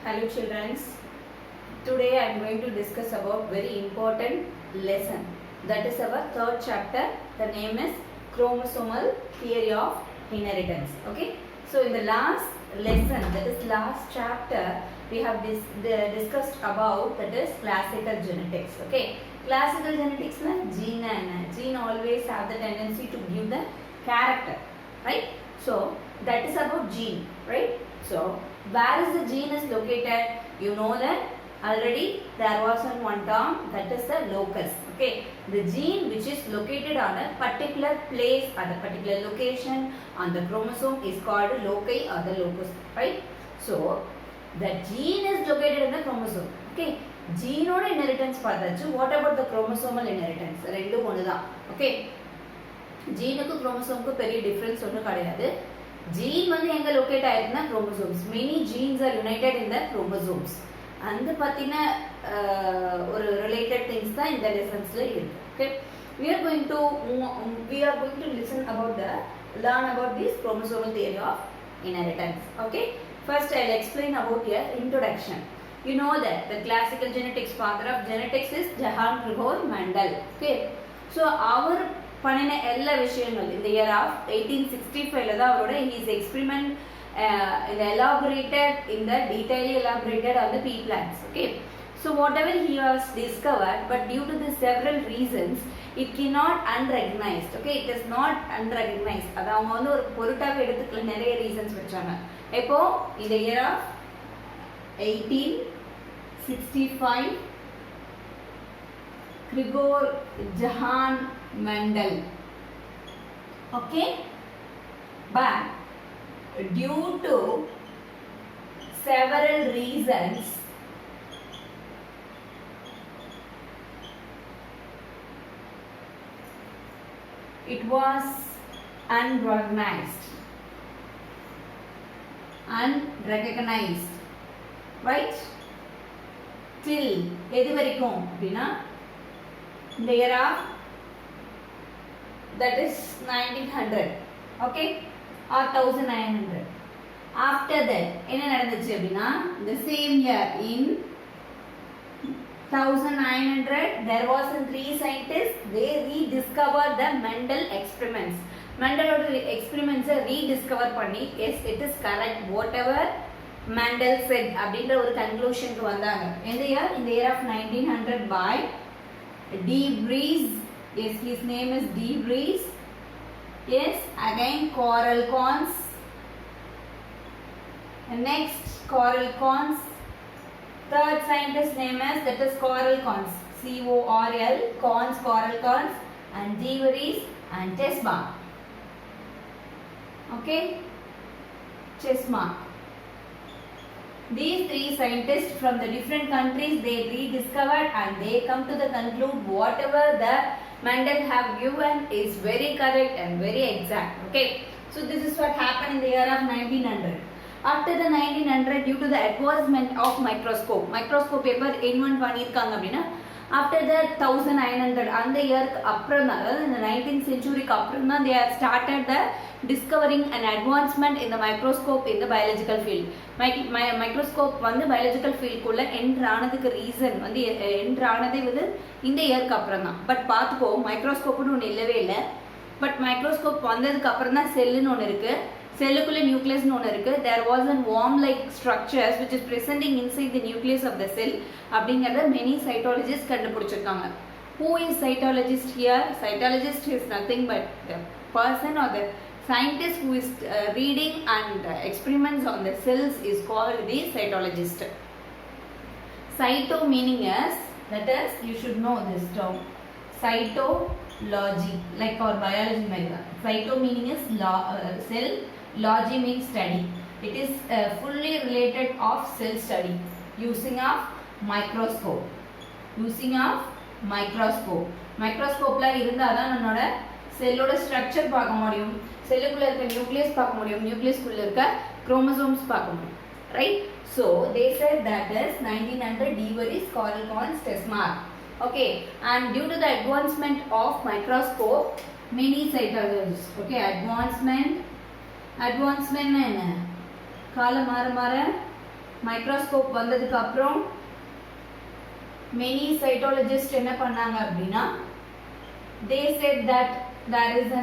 Hello children. Today I am going to discuss about very important lesson. That is our third chapter. The name is chromosomal theory of inheritance. Okay. So in the last lesson, that is last chapter, we have discussed about that is classical genetics. Okay. Classical genetics na gene always have the tendency to give the character, right? So that is about gene, right? So where is the gene is located? You know that already there was one term, that is the locus. Okay, the gene which is located on a particular place at a particular location on the chromosome is called loci or the locus, right? So the gene is located in the chromosome. Okay, gene or inheritance பார்த்தாச்சு. What about the chromosomal inheritance? ரெண்டும் ஒண்ணுதான். Okay, ஜீனுக்கு குரோமோசோமுக்கு பெரிய difference ஒன்றும் கிடையாது. Gene வந்து எங்க locate ஆயிருக்குன்னா chromosomes. Many genes are united in the chromosomes. அந்த பத்தின ஒரு ரிலேட்டட் திங்ஸ் தான் இந்த லெசன்ஸ்ல இருக்கு. Okay, we are going to listen about learn about this chromosomal theory of inheritance. Okay, first I'll explain about your introduction. You know that the classical genetics father of genetics is Johann Gregor Mendel. Okay, so our பண்ணின எல்லா விஷயங்கள் இந்த year of 1865 தான் அவரோட his experiment elaborated in the detail elaborated on the pea plants. Okay, so whatever he has discovered, but due to the several reasons it cannot unrecognized. Okay, it is not unrecognized. அது அவங்க வந்து ஒரு பொருட்டாவே எடுத்துக்கல, நிறைய reasons வச்சாங்க. இப்போ இந்த year of 1865 Gregor Johann Mendel. Okay, but due to several reasons it was unrecognized, right? Till எது வரைக்கும் அப்படின்னா இந்த year of that is 1900, okay, or 1900. After that என்ன நடந்துச்சு அப்படின்னா the same year in 1900 there was three scientists, they rediscovered the Mendel experiments. Mendeloட experiments rediscover பண்ணி yes it is correct whatever Mendel said அப்படின்ற ஒரு conclusionக்கு வந்தாங்க. இந்த year in the year of 1900 by De Vries. Yes, his name is De Vries. Yes, again Carl Cons. Next Carl Cons. Third scientist name is that is Carl Cons. C-O-R-L Cons, Carl Cons, and De Vries and Chesma. Okay, Chesma. These three scientists from the different countries, they rediscovered and they come to the conclude whatever the Mendel have given is very correct and very exact. Okay, so this is what happened in the year of 1900. After the 1900, due to the advancement of microscope paper invent பண்ணிருக்காங்க அப்படின்னா after the 1900 அந்த இயருக்கு அப்புறம் தான், அதாவது இந்த 19th centuryக்கு அப்புறம் தான் they have started the discovering an advancement in the microscope in the biological field. Microscope வந்து biological field குள்ள என்டர் ஆனதுக்கு ரீசன் வந்து என்டர் ஆனதே வந்து இந்த இயருக்கு அப்புறம் தான். பட் பார்த்துக்கோ, மைக்ரோஸ்கோப்னு ஒன்று இல்லவே இல்லை. பட் மைக்ரோஸ்கோப் வந்ததுக்கு அப்புறம் தான் செல்லுன்னு ஒன்று இருக்கு, செல்லுக்குள்ள நியூக்ளியஸ்னு ஒன்று இருக்கு. There was an worm like structures which is presenting inside the nucleus of the cell அப்படிங்கிறத மெனி சைட்டாலஜிஸ்ட் கண்டுபிடிச்சிருக்காங்க. Who is cytologist here? Cytologist is nothing but the person or the scientist who is reading and experiments on the cells is called the cytologist. Cyto meaning is, that is you should know this term, cytology, like our biology mega. Cyto meaning is cell, logy means study. It is fully related of cell study using of microscope. Microscope la irundha da நம்மளோட செல்லோட structure பார்க்க முடியும், செல்லுக்குள்ள இருக்க nucleus பார்க்க முடியும், நியூக்ளியஸ்க்குள்ள இருக்க chromosomes பார்க்க முடியும், right? So they said that is 1900 De Vries, Carl Cons, Chesma. Okay, and due to the advancement of microscope many cytologists, okay, advancement என்ன காலம் மாற மாற மைக்ரோஸ்கோப் வந்ததுக்கு அப்புறம் many cytologists என்ன பண்ணாங்க அப்படினா they said that there is a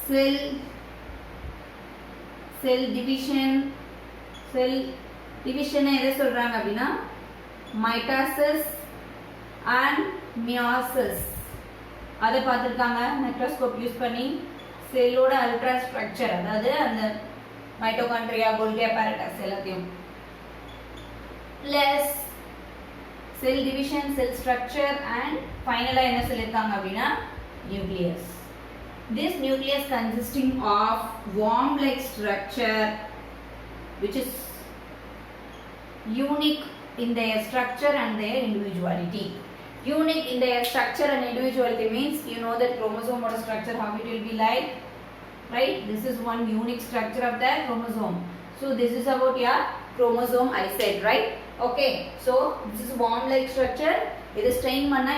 cell division எதை சொல்றாங்க அப்படினா mitosis and meiosis அதை பார்த்திருக்காங்க மைக்ரோஸ்கோப் யூஸ் பண்ணி செல்லோட அல்ட்ரா ஸ்ட்ரக்சர் அதாவது அந்த மைட்டோகாண்ட்ரியா கோல்கி apparatus எல்லாத்தையும் plus cell division cell structure and finally என்ன சொல்லிருக்காங்க அப்படினா nucleus. This nucleus consisting of worm like structure which is unique in their structure and their individuality. Unique in their structure and individuality means you know that chromosome or structure how it will be like, right? This is one unique structure of the chromosome. So this is about your chromosome I said, right? Okay, so this is worm like structure. It is stain manna,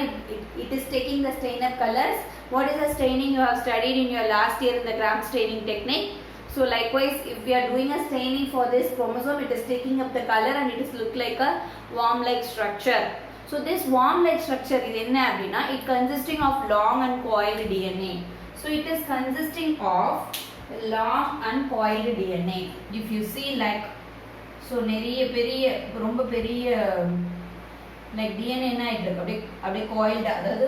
it is taking the stain of colors. What is the staining you have studied in your last year in the gram staining technique? So likewise, if we are doing a staining for this chromosome, it is taking up the color and it is look like a worm like structure. So this worm like structure is enna appadina, it consisting of long and coiled DNA. So it is consisting of long and coiled DNA. If you see like so நிறைய பெரிய ரொம்ப பெரிய like DNA என்ன ஆயிட்டு அப்படியே coiled அதாவது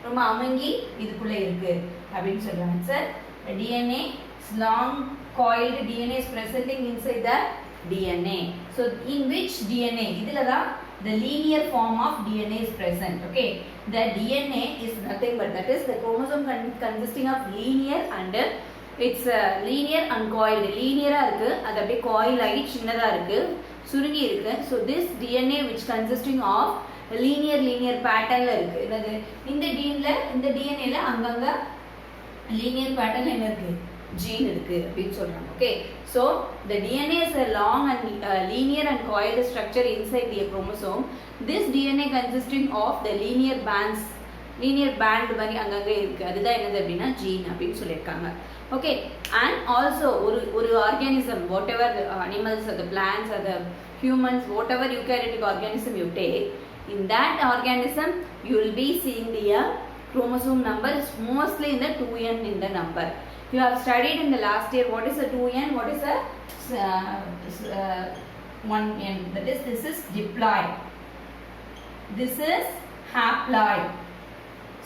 ரொம்ப அமங்கி இதுக்குள்ள இருக்கு அப்படினு சொல்றாங்க sir. DNA is long coiled DNA is presenting inside the DNA. So in which DNA இதுல தான் the linear form of DNA is present. Okay, the DNA is nothing but that is the chromosome consisting of linear and it's linear and coiled. linear-ஆ இருக்கு அது அப்படியே coil ஆகி சின்னதா இருக்கு சுருங்கி இருக்கு. So this DNA which consisting of linear patternல இருக்கு. என்னது இந்த DNA-ல அங்கங்க linear pattern என்ன இருக்கு gene இருக்கு அப்படினு சொல்றாங்க. Okay, so the DNA is a long and linear and coiled structure inside the chromosome. This DNA consisting of the linear band மாதிரி அங்கங்க இருக்கு. அதுதான் என்னது அப்படினா gene அப்படினு சொல்லிருக்காங்க. Okay, and also ஒரு organism whatever the animals or the plants or the humans whatever eukaryotic organism you take, in that organism you will be seeing the chromosome number is mostly in the 2n in the number. You have studied in the last year what is a 2n, what is a 1n. That is this is diploid, this is haploid.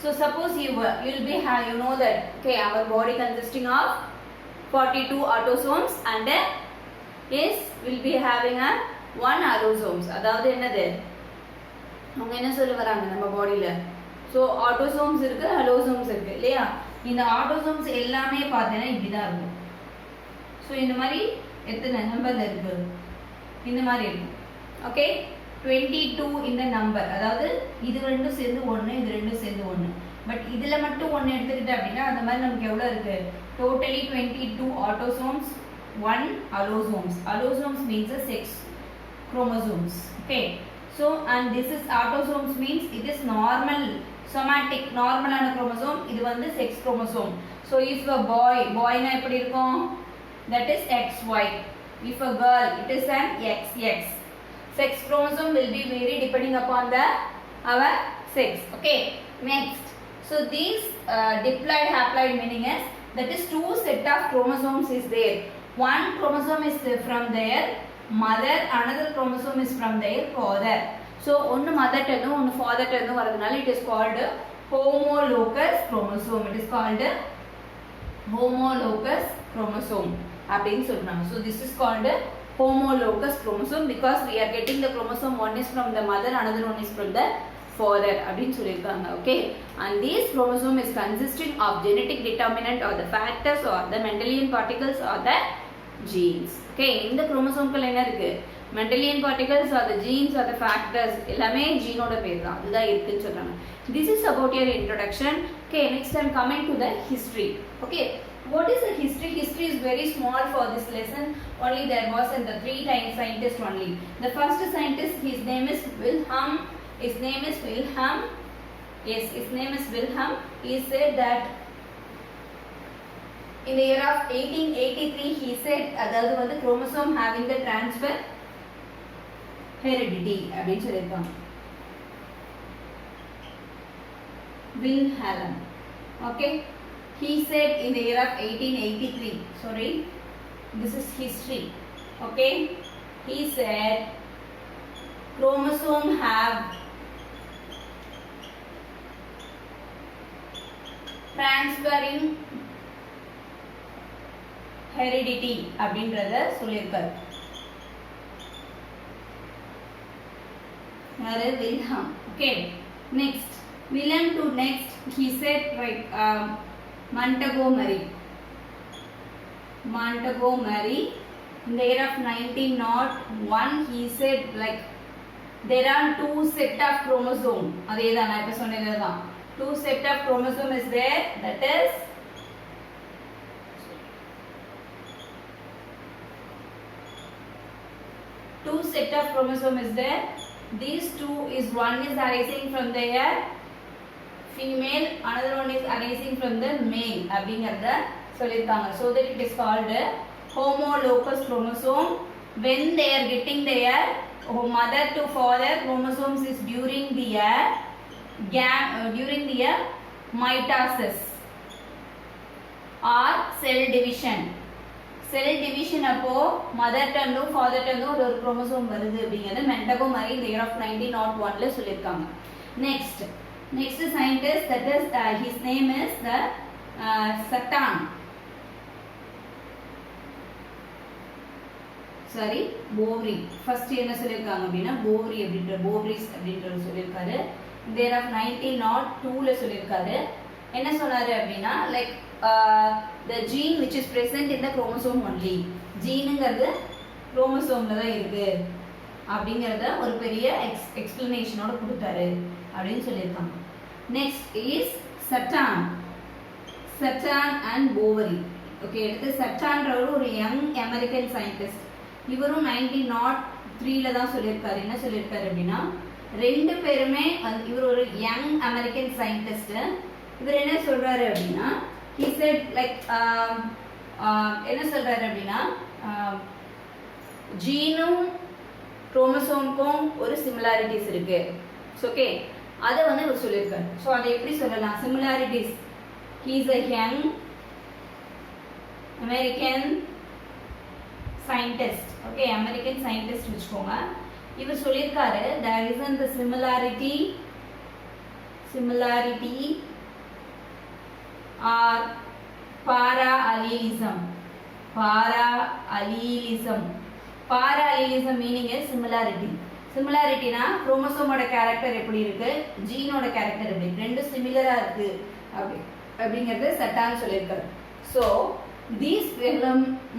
So suppose you will be you know that okay our body consisting of 42 autosomes and is will be having a 1 allosomes. அதாவது என்னது அவங்க என்ன சொல்ல வராங்க நம்ம பாடியில so autosomes இருக்கு allosomes இருக்கு இல்லையா. இந்த autosomes எல்லாமே பார்த்தேன்னா இப்படி தான் இருக்கும். so இந்த மாதிரி எத்தனை நம்பர்ல இருக்கு இந்த மாதிரி இருக்கும். ஓகே 22 இந்த நம்பர் அதாவது இது ரெண்டும் சேர்ந்து 1 இது ரெண்டும் சேர்ந்து 1 பட் இதுல மட்டும் 1 எடுத்துக்கிட்ட அப்படினா அந்த மாதிரி நமக்கு எவ்வளவு இருக்கு totally 22 autosomes 1 allosomes. allosomes means a sex chromosomes. Okay, so and this is autosomes means it is normal somatic normal ஆன chromosome, இது வந்து sex chromosome. so if a boy னா எப்படி இருக்கும் that is XY, if a girl it is an XX. sex chromosome will be vary depending upon the our sex. Okay, next so these diploid haploid meaning is that is two set of chromosomes is there. one chromosome is from their mother, another chromosome is from their father. so one mother tendu one father tendu varadhanaala it is called homologous chromosome. it is called homologous chromosome அப்படினு சொல்றாங்க. so this is called homologous chromosome because we are getting the chromosome one is from the mother, another one is from the father அப்படினு சொல்லிருக்காங்க. okay, and this chromosome is consisting of genetic determinant or the factors or the Mendelian particles or the genes. okay, இந்த குரோமோசோம்க்குள்ள என்ன இருக்கு Mendelian particles or the genes or the factors எல்லாமே ஜீனோட பேர் தான் அதுதான் இருக்குன்னு சொல்றாங்க. this is about your introduction. okay, next I'm coming to the history. okay, what is the history? history is very small for this lesson. only there was in the 3 scientists only. the first scientist his name is Wilhelm. Yes, his name is Wilhelm. He said that in the year of 1883 he said அதாவது வந்து chromosome having the transfer heredity அப்படின்னு சொல்லியிருக்காங்க. Wilhelm. Okay. He said in the year of 1883. Sorry. This is history. Okay. He said chromosome have transferring heredity அப்படின்றத சொல்லியிருக்காரு. Wilhelm. Okay. Next. Wilhelm to next. He said right. Montgomery. In the year of 1901, he said like there are two set of chromosome. அதேதான் நான் இப்ப சொன்னதுதான். Two set of chromosome is there. That is two set of chromosome is there. These two is one is arising from their female, another one is arising from the male அப்படிங்கறத சொல்லிருக்காங்க. So that it is called homologous chromosome. When they are getting their mother to father chromosomes is during the mitosis or cell division. Cell division அப்போ mother டர்னும் father டர்னும் ஒரு chromosome வருது அப்படிங்கறது Montgomery in the year of 1901 ல சொல்லிருக்காங்க. Next scientist, that is his name is the Satan. Sorry, Boveri. First என்ன சொல்லிருக்காங்க அப்படினா Boveri அப்படின்ற சொல்லிருக்காரு. There of 1902 ல சொல்லிருக்காரு. என்ன சொன்னாரு அப்படினா like the gene which is present in the chromosome only. ஜீனுங்கிறது குரோமோசோம்ல தான் இருக்கு அப்படிங்கறத ஒரு பெரிய எக்ஸ்பிளனேஷனோட கொடுத்தாரு அப்படின்னு சொல்லிருக்காங்க. Next is Satan and Boveri. Okay, அடுத்து சட்டான்றவர் ஒரு யங் அமெரிக்கன் சயின்டிஸ்ட். இவரும் 1903 ல தான் சொல்லிருக்காரு. என்ன சொல்லிருக்காரு அப்படினா ரெண்டு பேருமே இவர் ஒரு யங் அமெரிக்கன் சயின்டிஸ்ட். இவர் என்ன சொல்றாரு அப்படினா he said like என்ன சொல்றாரு அப்படினா ஜீனும் குரோமோசோம்க்கும் ஒரு சிமிலாரிட்டிஸ் இருக்கு. ஓகே, அத வந்து இவர் சொல்லிருக்காரு. சோ அதை எப்படி சொல்லலாம்? Similarities. he is a young American scientist. Okay, American scientist வெச்சுக்கோங்க. இவர் சொல்லிருக்காரு there isn't the similarity or parallelism. Parallelism meaning is similarity. Similarity-na chromosome-ஓட character எப்படி இருக்கு, gene-ஓட character எப்படி ரெண்டு சிமிலரா இருக்கு அப்படிங்கிறது சட்டான் சொல்லிருக்காரு. So these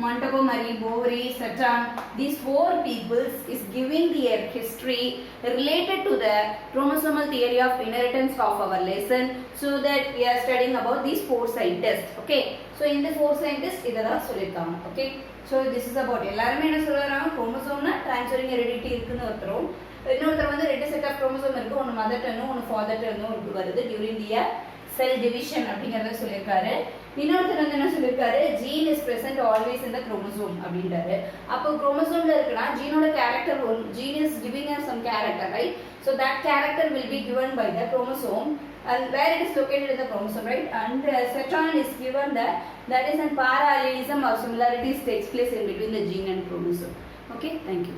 Montgomery, Boveri, Satan, these four peoples is giving their history related to the chromosomal theory of inheritance of our lesson, so that we are studying about these four scientists. Okay, so in the four scientists idha solirukanga. Okay, so this is about ellarume enna solranga chromosome na transferring heredity irukunu orthrom இன்னொருத்தர் வந்து ரெண்டு set of chromosome இருக்கு, ஒன்னு mother டர்னும் ஒன்னு father டர்னும் இருக்கு வருது during the cell division அப்படிங்கறத சொல்லிருக்காரு. இன்னொருத்தர் வந்து என்ன சொல்லிருக்காரு, gene is present always in the chromosome அப்படின்றாரு. அப்போ குரோமோசோம்ல இருக்குனா ஜீனோட character gene is giving us some character, right? So that character will be given by the chromosome and where it is located in the chromosome, right? And Satan is given that is a parallelism or similarities takes place in between the gene and chromosome. Okay, thank you.